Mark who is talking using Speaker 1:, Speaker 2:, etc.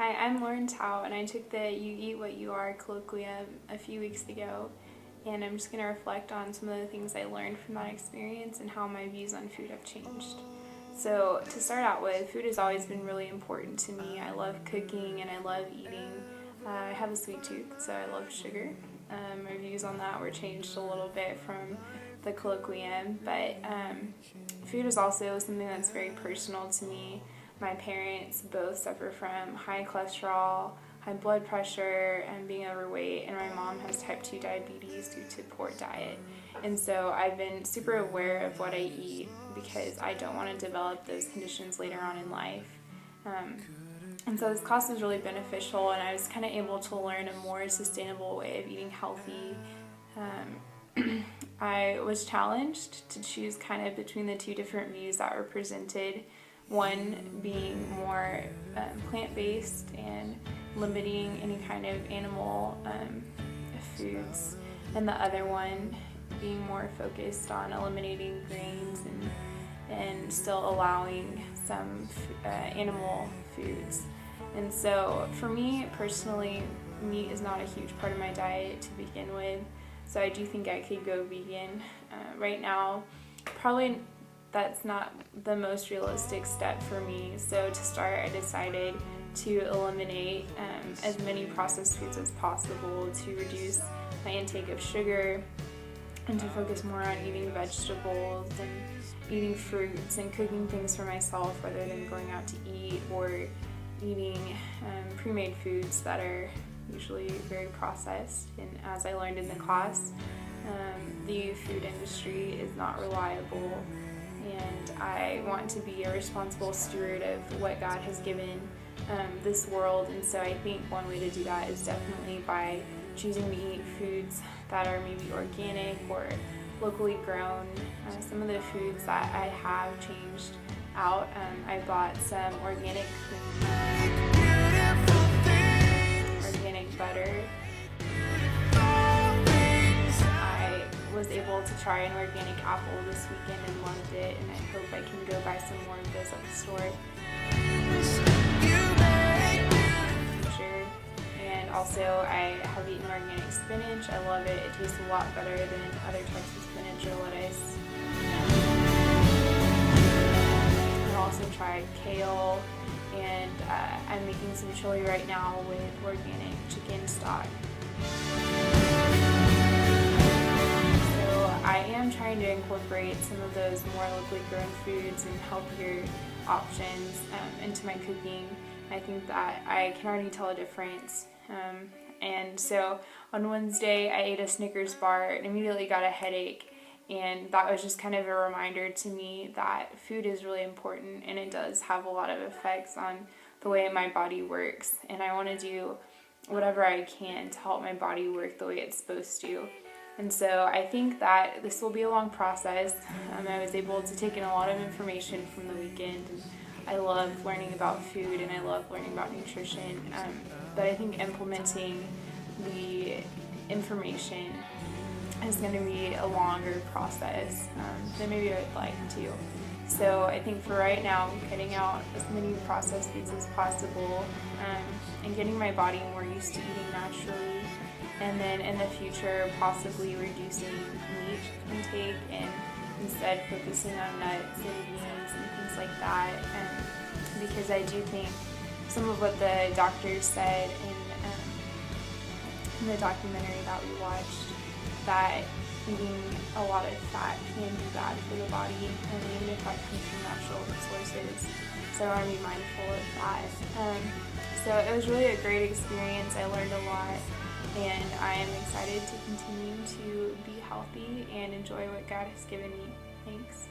Speaker 1: Hi, I'm Lauren Tao, and I took the You Eat What You Are colloquium a few weeks ago, and I'm just going to reflect on some of the things I learned from that experience and how my views on food have changed. So, to start out with, food has always been really important to me. I love cooking and I love eating. I have a sweet tooth, so I love sugar. My views on that were changed a little bit from the colloquium, but food is also something that's very personal to me. My parents both suffer from high cholesterol, high blood pressure, and being overweight, and my mom has type 2 diabetes due to poor diet. And so I've been super aware of what I eat because I don't want to develop those conditions later on in life. And so this class was really beneficial, and I was kind of able to learn a more sustainable way of eating healthy. I was challenged to choose kind of between the two different views that were presented. One being more plant-based and limiting any kind of animal foods, and the other one being more focused on eliminating grains and still allowing some animal foods. And so for me personally, meat is not a huge part of my diet to begin with, so I do think I could go vegan. Right now, probably that's not the most realistic step for me. So to start, I decided to eliminate as many processed foods as possible, to reduce my intake of sugar, and to focus more on eating vegetables and eating fruits and cooking things for myself rather than going out to eat or eating pre-made foods that are usually very processed. And as I learned in the class, the food industry is not reliable, and I want to be a responsible steward of what God has given this world. And so I think one way to do that is definitely by choosing to eat foods that are maybe organic or locally grown. Some of the foods that I have changed out, I bought some organic cream, organic butter. I was able to try an organic apple this weekend and loved it, and I hope I can go buy some more of those at the store in the future. And also, I have eaten organic spinach. I love it. It tastes a lot better than other types of spinach or lettuce. I've also tried kale, and I'm making some chili right now with organic chicken stock. I am trying to incorporate some of those more locally grown foods and healthier options into my cooking. I think that I can already tell a difference. And so on Wednesday, I ate a Snickers bar and immediately got a headache. And that was just kind of a reminder to me that food is really important, and it does have a lot of effects on the way my body works. And I want to do whatever I can to help my body work the way it's supposed to. And so I think that this will be a long process. I was able to take in a lot of information from the weekend, and I love learning about food and I love learning about nutrition, but I think implementing the information is going to be a longer process than maybe I would like to. So I think for right now, cutting out as many processed foods as possible and getting my body more used to eating naturally, and then in the future possibly reducing meat intake and instead focusing on nuts and beans and things like that. Because I do think some of what the doctors said in the documentary that we watched, that eating a lot of fat can be bad for the body, and even if that comes from natural sources. So I want to be mindful of that. So it was really a great experience. I learned a lot, and I am excited to continue to be healthy and enjoy what God has given me. Thanks.